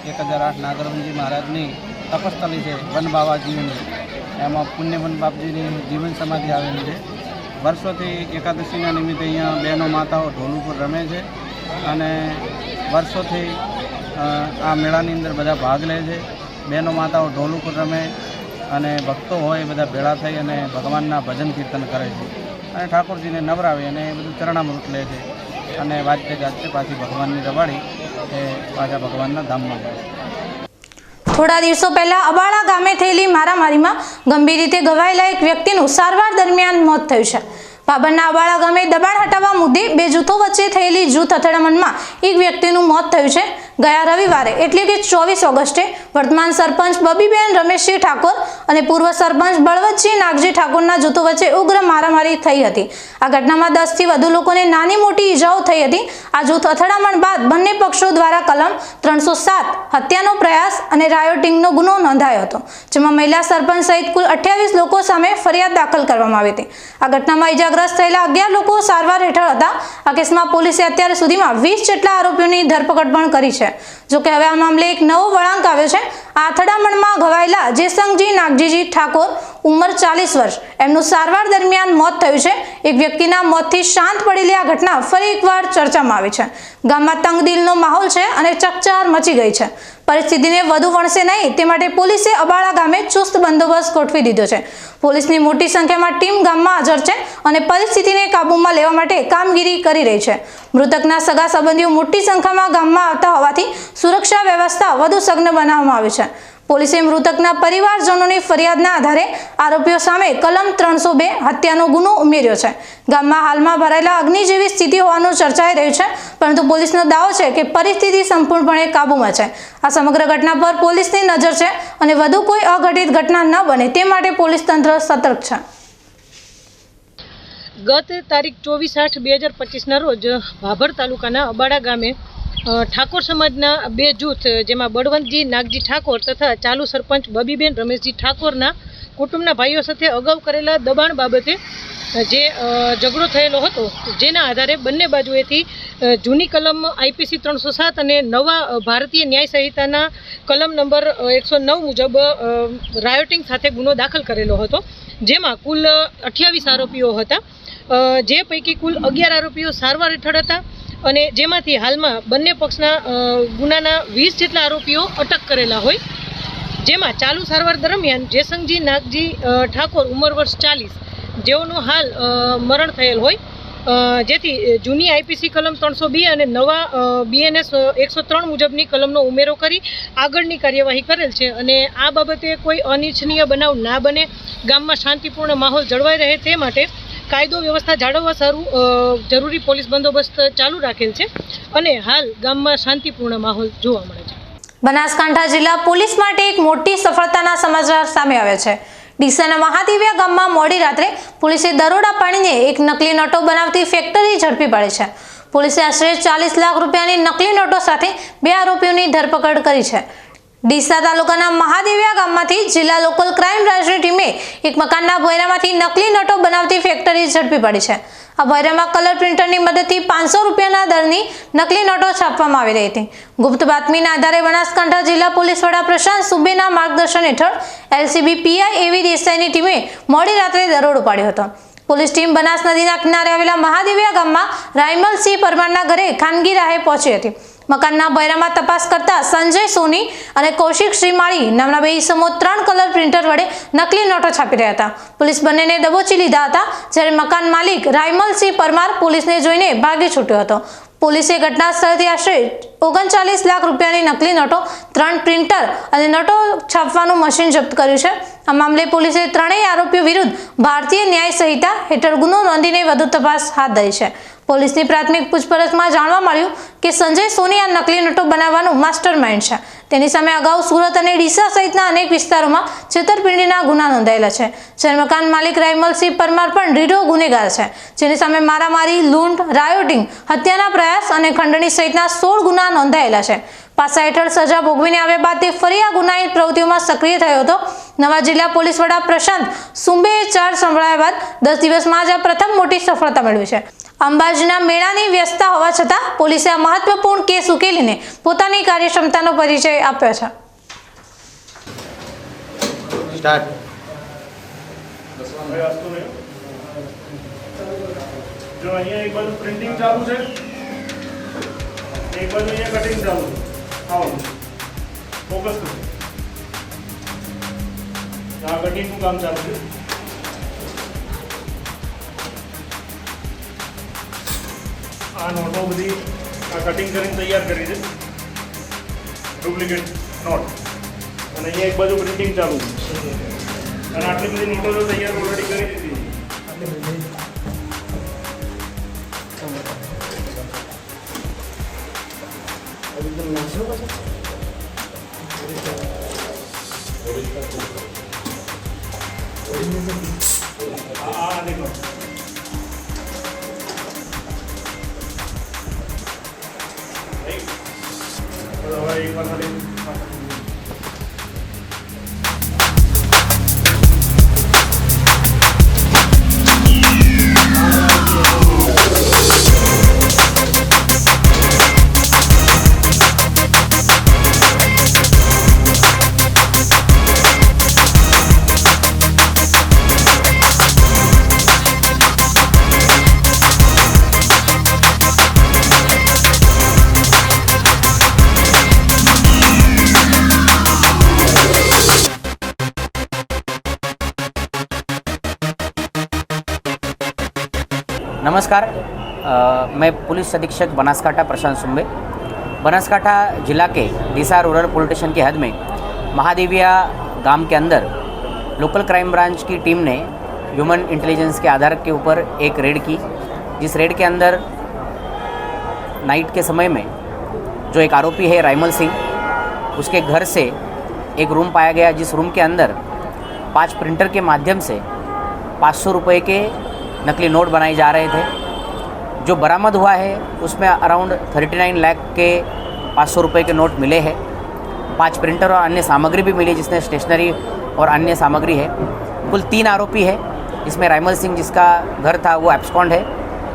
1008 નાગરવનજી મહારાજની તપસ્થલી છે, વન બાવાજીની. એમાં પુણ્યવન બાપજીની જીવન સમાધિ આવેલી છે. વર્ષોથી એકાદશીના નિમિત્તે અહીંયા બહેનો માતાઓ ઢોલ ઉપર રમે છે અને વર્ષોથી આ મેળાની અંદર બધા ભાગ લે છે. બહેનો માતાઓ ઢોલ ઉપર રમે અને ભક્તો હોય બધા ભેળા થઈ અને ભગવાનના ભજન કીર્તન કરે છે. અને ઠાકોરજીને નવરાવે અને એ બધું ચરણામૃત લે છે અને વાજતે ગાજતે પાછી ભગવાનની રવાડી એ પાછા ભગવાનના ધામમાં જાય છે. થોડા દિવસો પહેલા અબાળા ગામે થયેલી મારામારીમાં ગંભીર રીતે ઘવાયેલા એક વ્યક્તિનું સારવાર દરમિયાન મોત થયું છે. ભાભરના અબાળા ગામે દબાણ હટાવવા મુદ્દે બે જૂથો વચ્ચે થયેલી જૂથ અથડામણમાં એક વ્યક્તિનું મોત થયું છે. ગયા રવિવારે એટલે કે 24 ઓગસ્ટે વર્તમાન સરપંચ બબીબેન રમેશજી ઠાકોર અને પૂર્વ સરપંચ બળવંતજી નાગજી ઠાકોરના જૂથો વચ્ચે ઉગ્ર મારામારી થઈ હતી. આ ઘટનામાં 10 થી વધુ લોકોને નાની મોટી ઈજાઓ થઈ હતી. આ જૂથ અથડામણ બાદ બંને પક્ષો દ્વારા કલમ 307 હત્યાનો પ્રયાસ અને રાયોટિંગનો ગુનો નોંધાયો હતો, જેમાં મહિલા સરપંચ સહિત કુલ 28 લોકો સામે ફરિયાદ દાખલ કરવામાં આવી હતી. આ ઘટનામાં ઈજાગ્રસ્ત થયેલા 11 લોકો સારવાર હેઠળ હતા. આ કેસમાં પોલીસે અત્યાર સુધીમાં 20 જેટલા આરોપીઓની ધરપકડ પણ કરી છે. જો કે હવે આ મામલે એક નવો વળાંક આવ્યો છે. આ અથડામણમાં ઘવાયેલા જેસંગજી નાગજીજી ઠાકોર ઉંમર 40 વર્ષ એમનું સારવાર દરમિયાન મોત થયું છે. એક વ્યક્તિના મોતથી શાંત પડેલી આ ઘટના ફરી એકવાર ચર્ચામાં આવી છે. ગામમાં તંગદિલનો માહોલ છે અને ચકચાર મચી ગઈ છે. પરિસ્થિતિને વધુ વણસે નહીં તે માટે પોલીસે અબાળા ગામે ચુસ્ત બંદોબસ્ત ગોઠવી દીધો છે. પોલીસની મોટી સંખ્યામાં ટીમ ગામમાં હાજર છે અને પરિસ્થિતિને કાબૂમાં લેવા માટે કામગીરી કરી રહી છે. મૃતકના સગા સંબંધીઓ મોટી સંખ્યામાં ગામમાં આવતા હોવાથી સુરક્ષા વ્યવસ્થા વધુ સઘન બનાવવામાં આવી છે. પોલીસે મૃતકના પરિવારજનોની ફરિયાદના આધારે આરોપીઓ સામે કલમ 302 હત્યાનો ગુનો ઉમેર્યો છે. ગામમાં હાલમાં ભરાયેલા અગ્નિ જેવી સ્થિતિ હોવાનું ચર્ચાઈ રહ્યું છે, પરંતુ પોલીસનો દાવો છે કે પરિસ્થિતિ સંપૂર્ણપણે કાબૂમાં છે. આ સમગ્ર ઘટના પર પોલીસની નજર છે અને વધુ કોઈ અઘટિત ઘટના ન બને તે માટે પોલીસ તંત્ર સતર્ક છે. ગત તારીખ 24/8/2025ના રોજ ભાભર તાલુકાના અબાડા ગામે ઠાકોર સમાજના બે જૂથ, જેમાં બળવંતજી નાગજી ઠાકોર તથા ચાલુ સરપંચ બબીબેન રમેશજી ઠાકોરના કુટુંબના ભાઈઓ સાથે અગાઉ કરેલા દબાણ બાબતે જે ઝઘડો થયેલો હતો, જેના આધારે બંને બાજુએથી જૂની કલમ IPC 307 અને નવા ભારતીય ન્યાય સંહિતાના કલમ નંબર 109 મુજબ રાયોટિંગ સાથે ગુનો દાખલ કરેલો હતો, જેમાં કુલ 28 આરોપીઓ હતા, જે પૈકી કુલ 11 આરોપીઓ સારવાર હેઠળ હતા અને જેમાંથી હાલમાં બંને પક્ષના ગુનાના 20 જેટલા આરોપીઓ અટક કરેલા હોય, જેમાં ચાલુ સારવાર દરમિયાન જેસંગજી નાગજી ઠાકોર ઉંમર વર્ષ 40 જેઓનું હાલ મરણ થયેલ હોય, જેથી જૂની IPC કલમ 302 અને નવા BNS 103 મુજબની કલમનો ઉમેરો કરી આગળની કાર્યવાહી કરેલ છે. અને આ બાબતે કોઈ અનિચ્છનીય બનાવ ના બને, ગામમાં શાંતિપૂર્ણ માહોલ જળવાઈ રહે તે માટે કાયદો વ્યવસ્થા જાળવવા સારું જરૂરી પોલીસ બંદોબસ્ત ચાલુ રાખેલ છે અને હાલ ગામમાં શાંતિપૂર્ણ માહોલ જોવા મળે છે. બનાસકાંઠા જિલ્લા પોલીસ માટે એક મોટી સફળતાના સમાચાર સામે આવ્યા છે. ડીસાના મહાદેવિયા ગામમાં મોડી રાત્રે પોલીસે દરોડા પાડીને એક નકલી નોટો બનાવતી ફેક્ટરી ઝડપી પાડી છે. પોલીસે આશરે 40 લાખ રૂપિયાની નકલી નોટો સાથે 2 આરોપીઓની ધરપકડ કરી છે. ડીસા તાલુકાના મહાદેવિયા ગામમાંથી જિલ્લા લોકલ ક્રાઇમ બ્રાન્ચની ટીમે એક મકાનના ભોયરામાંથી નકલી નોટો બનાવતી ફેક્ટરી ઝડપી પાડી છે. આ ભોયરામાં કલર પ્રિન્ટરની મદદથી 500 રૂપિયાના દરની નકલી નોટો છાપવામાં આવી રહી હતી. ગુપ્ત બાતમીના આધારે બનાસકાંઠા જિલ્લા પોલીસ વડા પ્રશાંત સુબેના માર્ગદર્શન હેઠળ LCB PI એવી દેસાઈની ટીમે મોડી રાત્રે દરોડો પાડ્યો હતો. પોલીસ ટીમ બનાસ નદીના કિનારે આવેલા મહાદેવિયા ગામમાં રાયમલસિંહ પરમારના ઘરે ખાનગી રાહે પહોંચી હતી. મકાનના ભોયરામાં તપાસ કરતા સંજય સોની અને કૌશિક શ્રીમાળી નામના 2 ઈસમો 3 કલર પ્રિન્ટર વડે નકલી નોટો છાપી રહ્યા હતા. પોલીસ બંનેને દબોચી લીધા હતા, જ્યારે મકાન માલિક રાયમલસિંહ પરમાર પોલીસને જોઈને ભાગી છૂટ્યો હતો. પોલીસે ઘટના સ્થળથી આશરે 39 લાખ રૂપિયાની નકલી નોટો, 3 પ્રિન્ટર અને નોટો છાપવાનું મશીન જપ્ત કર્યું છે. આ મામલે પોલીસે 3 આરોપીઓ વિરુદ્ધ ભારતીય ન્યાય સંહિતા હેઠળ ગુનો નોંધીને વધુ તપાસ હાથ ધરી છે. પોલીસની પ્રાથમિક પૂછપરછમાં જાણવા મળ્યું કે સંજય સોની આ નકલી નોટો બનાવવાનું માસ્ટર માઇન્ડ છે. તેની સામે અગાઉ સુરત અને ડીસા સહિતના અનેક વિસ્તારોમાં છેતરપિંડીના ગુના નોંધાયેલા છે. જ્યારે મકાન માલિક રાયમલસિંહ પરમાર પણ રીઢો ગુનેગાર છે, જેની સામે મારામારી, લૂંટ, રાયોટિંગ, હત્યાના પ્રયાસ અને ખંડણી સહિતના 16 ગુના નોંધાયેલા છે. પાસા હેઠળ સજા ભોગવીને આવ્યા બાદ તે ફરી આ ગુનાહિત પ્રવૃત્તિઓમાં સક્રિય થયો હતો. નવા જિલ્લા પોલીસ વડા પ્રશાંત સુંબેએ ચાર્જ સંભળાયા બાદ 10 દિવસમાં જ આ પ્રથમ મોટી સફળતા મેળવી છે. અંબાજીના મેળાની વ્યસ્તતા હોવા છતાં પોલીસે આ મહત્વપૂર્ણ કેસ ઉકેલીને પોતાની કાર્યક્ષમતાનો પરિચય આપ્યો છે. જો અહીંયા એક બાજુ પ્રિન્ટિંગ ચાલુ છે, એક બાજુ અહીંયા કટિંગ ચાલુ છે. આવો ફોકસ કરો. આ કટિંગનું કામ ચાલુ છે. આ નોટો બધી આ કટિંગ કરીને તૈયાર કરી છે, ડુપ્લિકેટ નોટ. અને અહીંયા એક બાજુ પ્રિન્ટિંગ ચાલુ છે અને આટલી બધી નોટો તો તૈયાર ઓલરેડી કરી દીધી. देखो एक बार नमस्कार, मैं पुलिस अधीक्षक बनासकांठा प्रशांत सुंबे। बनासकांठा जिला के डीसा रूरल पुलिस स्टेशन की हद में महादेविया गांव के अंदर लोकल क्राइम ब्रांच की टीम ने ह्यूमन इंटेलिजेंस के आधार के ऊपर एक रेड की, जिस रेड के अंदर नाइट के समय में जो एक आरोपी है राइमल सिंह, उसके घर से एक रूम पाया गया, जिस रूम के अंदर 5 प्रिंटर के माध्यम से 500 रुपये के नकली नोट बनाए जा रहे थे। जो बरामद हुआ है उसमें अराउंड 39 लाख के 500 रुपये के नोट मिले हैं। 5 प्रिंटर और अन्य सामग्री भी मिली, जिसमें स्टेशनरी और अन्य सामग्री है। कुल 3 आरोपी है, जिसमें राइमल सिंह जिसका घर था वो एब्सकॉन्ड है,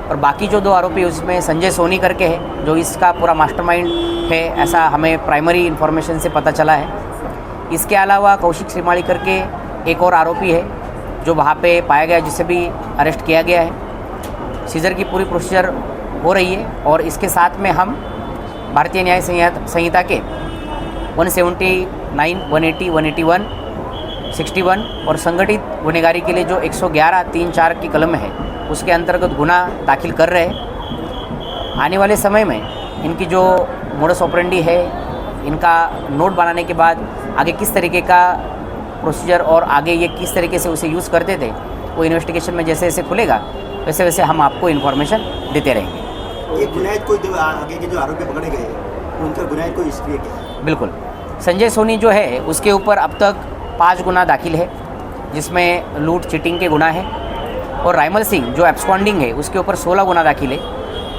और बाकी जो 2 आरोपी उसमें संजय सोनी करके है जो इसका पूरा मास्टरमाइंड है, ऐसा हमें प्राइमरी इन्फॉर्मेशन से पता चला है। इसके अलावा कौशिक श्रीमाली करके एक और आरोपी है जो वहाँ पे पाया गया, जिसे भी अरेस्ट किया गया है। सीजर की पूरी प्रोसीजर हो रही है और इसके साथ में हम भारतीय न्याय संहिता के 179, 180, 181, 61 और संगठित गुनहगारी के लिए जो 111, 3, 4 की कलम है उसके अंतर्गत गुना दाखिल कर रहे हैं। आने वाले समय में इनकी जो मोडस ऑपरेंडी है, इनका नोट बनाने के बाद आगे किस तरीके का प्रोसीजर और आगे ये किस तरीके से उसे यूज़ करते थे, वो इन्वेस्टिगेशन में जैसे जैसे खुलेगा वैसे वैसे हम आपको इन्फॉर्मेशन देते रहेंगे। ये गुनाहित कोई आगे के जो आरोपी पकड़े गए उनका गुनाहित कोई हिस्ट्री है? बिल्कुल, संजय सोनी जो है उसके ऊपर अब तक 5 गुना दाखिल है, जिसमें लूट चीटिंग के गुना है, और राइमल सिंह जो एब्सकॉन्डिंग है उसके ऊपर 16 गुना दाखिल है,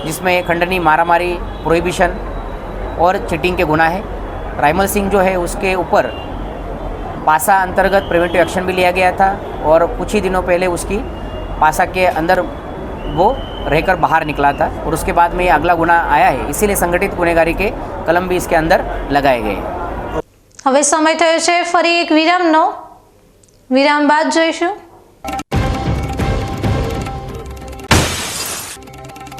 जिसमें खंडनी, मारामारी, प्रोहिबिशन और चीटिंग के गुना है। राइमल सिंह जो है उसके ऊपर पासा अंतर्गत प्रिवेंटिव एक्शन भी लिया गया था, और कुछ ही दिनों पहले उसकी पासा के अंदर वो रहकर बाहर निकला था, और उसके बाद में ये अगला गुना आया है, इसीलिए संगठित गुનેગારી के कलम भी इसके अंदर लगाए गए हैं। હવે સમય થયો છે ફરી એક વિરામનો। વિરામ બાદ જોઈશું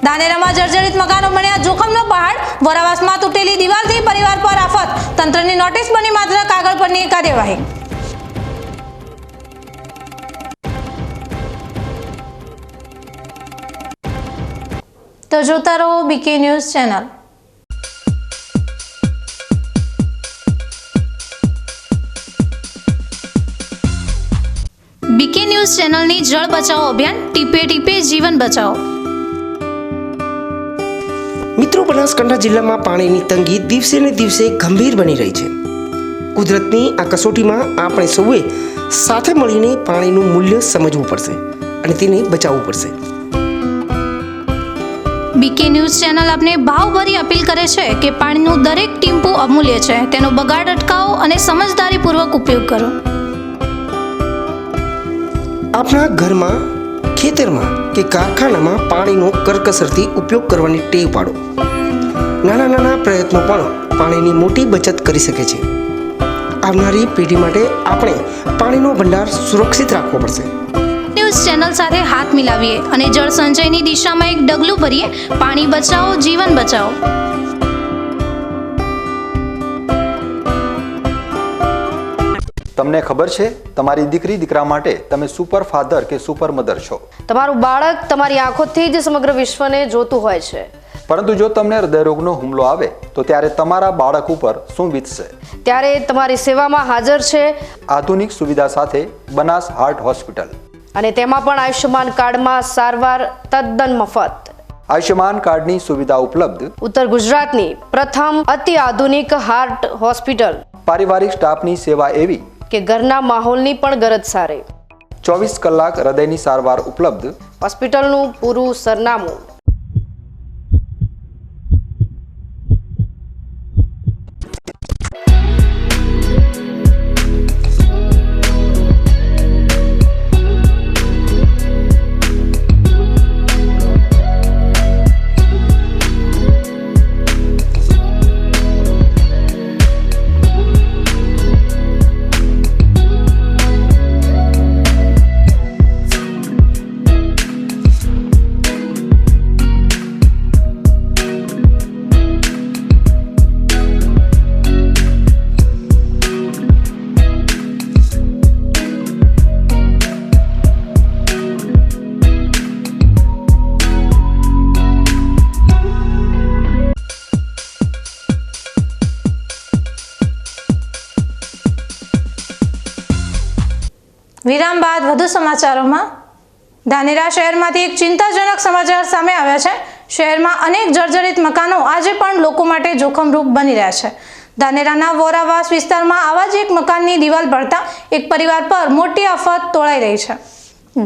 ધાનેરામાં જર્જરિત મકાનો બન્યા જોખમનો પહાડ, વરાવાસમાં તૂટેલી દિવાલથી પરિવાર પર આફત, તંત્રની નોટિસ બની માત્ર કાગળ પરની કાર્યવાહી। તો જોતા રહો BK news channel. BK news ચેનલની જળ બચાવો અભિયાન, ટીપે ટીપે જીવન બચાવો। મિત્રો, બનાસકાંઠા જિલ્લામાં પાણીની તંગી દિવસે ને દિવસે ગંભીર બની રહી છે। કુદરતની આ કસોટીમાં આપણે સૌએ સાથે મળીને પાણીનું મૂલ્ય સમજવું પડશે અને તેને બચાવવું પડશે। બીકે ન્યૂઝ ચેનલ આપને ભાવભરી અપીલ કરે છે કે પાણીનું દરેક ટીમ્પુ અમૂલ્ય છે, તેનો બગાડ અટકાવો અને સમજદારીપૂર્વક ઉપયોગ કરો। આપણા ઘરમાં, ખેતરમાં કે કારખાનામાં પાણીનો કરકસરથી ઉપયોગ કરવાની ટેવ પાડો। નાના નાના પ્રયત્નો પણ પાણીની મોટી બચત કરી શકે છે। આવનારી પેઢી માટે આપણે પાણીનો ભંડાર સુરક્ષિત રાખવો પડશે। ન્યૂઝ ચેનલ સાથે હાથ મિલાવીએ અને જળ સંચયની દિશામાં એક ડગલું ભરીએ। પાણી બચાવો, જીવન બચાવો। તમને ખબર છે તમારી દીકરી દીકરા માટે તમે સુપર ફાધર કે સુપર મધર છો। તમારું બાળક તમારી આંખોથી જ સમગ્ર વિશ્વને જોતું હોય છે। પરંતુ જો તમને હૃદયરોગનો હુમલો આવે તો ત્યારે તમારા બાળક ઉપર શું વીતશે? ત્યારે તમારી સેવામાં હાજર છે આધુનિક સુવિધા સાથે બનાસ હાર્ટ હોસ્પિટલ, અને તેમાં પણ આયુષ્યમાન કાર્ડમાં સારવાર તદ્દન મફત. આયુષ્યમાન કાર્ડની સુવિધા ઉપલબ્ધ. ઉત્તર ગુજરાતની પ્રથમ અતિ આધુનિક હાર્ટ હોસ્પિટલ. પારિવારિક સ્ટાફની સેવા એવી કે ઘરના માહોલની પણ ગરજ સારે. 24 કલાક હૃદયની સારવાર ઉપલબ્ધ. હોસ્પિટલનું પૂરું સરનામું. વિરામ બાદ વધુ સમાચારોમાં. ધાનેરા શહેરમાંથી એક ચિંતાજનક સમાચાર સામે આવ્યા છે. શહેરમાં અનેક જર્જરિત મકાનો આજે પણ લોકો માટે જોખમરૂપ બની રહ્યા છે. ધાનેરાના વોરાવાસ વિસ્તારમાં આવા જ એક મકાનની દિવાલ પડતા એક પરિવાર પર મોટી આફત તોળાઈ રહી છે.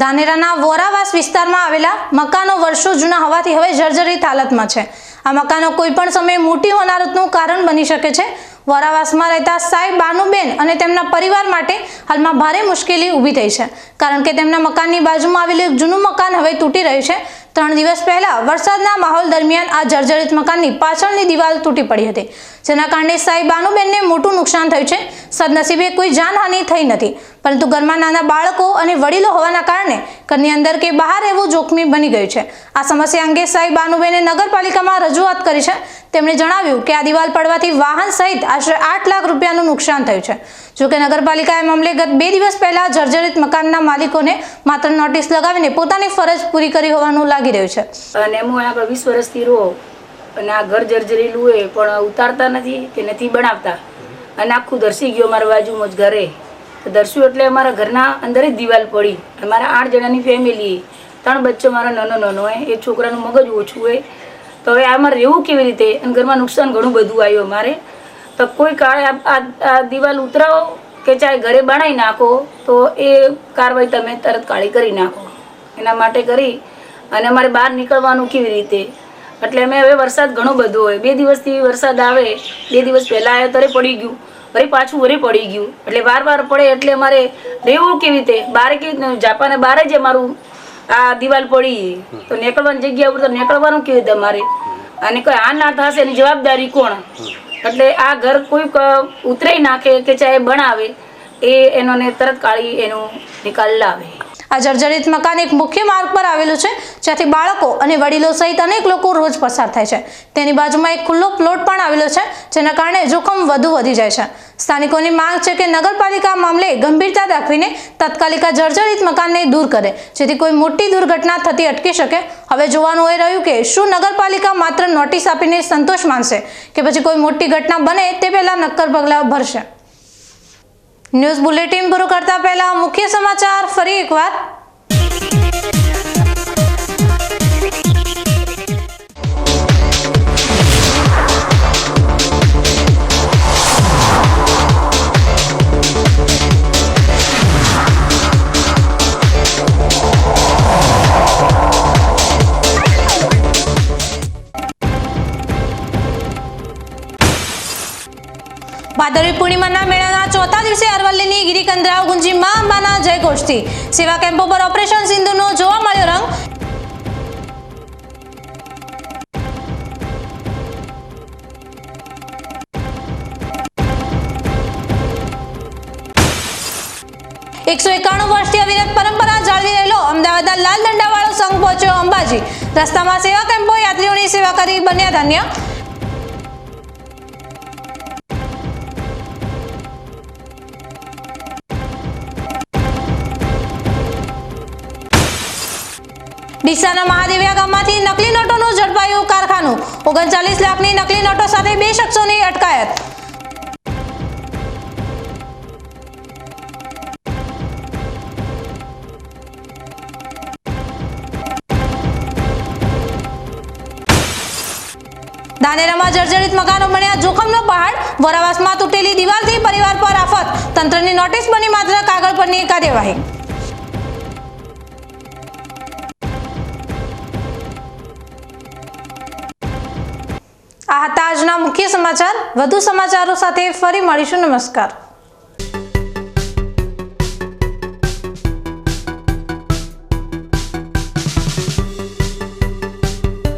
ધાનેરાના વોરાવાસ વિસ્તારમાં આવેલા મકાનો વર્ષો જૂના હોવાથી હવે જર્જરિત હાલતમાં છે. આ મકાનો કોઈ પણ સમયે મોટી હોનારતનું કારણ બની શકે છે. વોરાવાસમાં રહેતા સાહેબ બાનુબેન અને તેમના પરિવાર માટે હાલમાં ભારે મુશ્કેલી ઊભી થઈ છે, કારણ કે તેમના મકાનની બાજુમાં આવેલું એક જૂનું મકાન હવે તૂટી રહ્યું છે. 3 દિવસ પહેલા વરસાદના માહોલ દરમિયાન આ જર્જરિત મકાનની પાછળની દિવાલ તૂટી પડી હતી, જેના કારણે સાહેબ બાનુબેનને મોટું નુકસાન થયું છે. સદનસીબે કોઈ જાનહાનિ થઈ નથી, પરંતુ ઘરમાં નાના બાળકો અને વડીલો હોવાના કારણે ઘરની અંદર કે બહાર રહેવું જોખમી બની ગયું છે. આ સમસ્યા અંગે સાહેબ બાનુબેને નગરપાલિકામાં રજૂઆત કરી છે. તેમણે જણાવ્યું કે આ દિવાલ પડવાથી વાહન સહિત આશરે 8 લાખ રૂપિયાનું નુકસાન થયું છે. જોકે નગરપાલિકાએ મામલે ગત 2 દિવસ પહેલા જર્જરિત મકાનના માલિકોને માત્ર નોટિસ લગાવીને પોતાની ફરજ પૂરી કરી હોવાનું લાગી રહ્યું છે. અને હું આગળ 20 વર્ષથી રહું અને આ ઘર જર્જરેલું હોય પણ ઉતારતા નથી કે નથી બનાવતા, અને આખું દર્શી ગયો મારા બાજુમાં જ ઘરે. દર્શ્યું એટલે અમારા ઘરના અંદર જ દિવાલ પડી. અમારા 8 જણાની ફેમિલી, 3 બચ્ચો મારો નાનો હોય, એ છોકરાનું મગજ ઓછું હોય. તો હવે આમાં રહેવું કેવી રીતે? અને ઘરમાં નુકસાન ઘણું બધું આવ્યું અમારે. તો કોઈ કાળે આ દિવાલ ઉતરાવો કે ચાહે ઘરે બનાવી નાખો, તો એ કાર્યવાહી તમે તરત કાળી કરી નાખો. એના માટે કરી અને અમારે બહાર નીકળવાનું કેવી રીતે? એટલે અમે હવે વરસાદ ઘણો બધો હોય, 2 દિવસથી વરસાદ આવે. 2 દિવસ પહેલાં આવ્યો ત્યારે પડી ગયું, વળી પાછું વળી પડી ગયું. એટલે વાર પડે એટલે અમારે રહેવું કેવી રીતે? બારે કેવી જાપાને બારે જ અમારું આ દિવાલ પડી, તો નીકળવાની જગ્યા ઉપર તો નીકળવાનું કેવી રીતે અમારે? અને કોઈ આ ના થશે એની જવાબદારી કોણ? એટલે આ ઘર કોઈ ઉતરાઈ નાખે કે ચાહે બનાવે, એનો તરત કાઢી એનો નિકાલ લાવે. આ જર્જરિત મકાન એક મુખ્ય માર્ગ પર આવેલું છે, જ્યાંથી બાળકો અને વડીલો સહિત અનેક લોકો રોજ પસાર થાય છે. તેની બાજુમાં એક ખુલ્લો પ્લોટ પણ આવેલો છે, જેના કારણે જોખમ વધુ વધી જાય છે. સ્થાનિકોની માંગ છે કે નગરપાલિકા મામલે ગંભીરતા દાખવીને તાત્કાલિક આ જર્જરિત મકાનને દૂર કરે, જેથી કોઈ મોટી દુર્ઘટના થતી અટકી શકે. હવે જોવાનું એ રહ્યું કે શું નગરપાલિકા માત્ર નોટિસ આપીને સંતોષ માનશે કે પછી કોઈ મોટી ઘટના બને તે પહેલા નક્કર પગલાં ભરશે. ન્યૂઝ બુલેટિન પૂરું કરતા પહેલા મુખ્ય સમાચાર ફરી એકવાર. ભાદરવી પૂર્ણિમાના મેળાના 4થા દિવસે અરવલ્લીની ગિરિકંદરાવ ગુંજી મા અંબાના જયઘોષથી સેવા કેમ્પો પર ઓપરેશન સિંધુનો જોવા મળ્યો રંગ. વર્ષથી અવિરત પરંપરા જાળવી રહેલો અમદાવાદના લાલ દંડાવાળો સંઘ પહોંચ્યો અંબાજી. રસ્તામાં સેવા કેમ્પો યાત્રીઓની સેવા કરી બન્યા ધન્ય. ડીસાના મહાદેવિયા ગામમાંથી નકલી નોટોનું ઝડપાયું કારખાનું 39 લાખની નકલી નોટો સાથે 2 શખ્સોની અટકાયત. ધાનેરામાં જર્જરિત મકાનો બન્યા જોખમનો પહાડ. વરાવાસમાં તૂટેલી દિવાલથી પરિવાર પર આફત. તંત્રની નોટિસ બની માત્ર કાગળ પરની કાર્યવાહી. આ હતા આજના મુખ્ય સમાચાર. વધુ સમાચારો સાથે ફરી મળીશું. નમસ્કાર.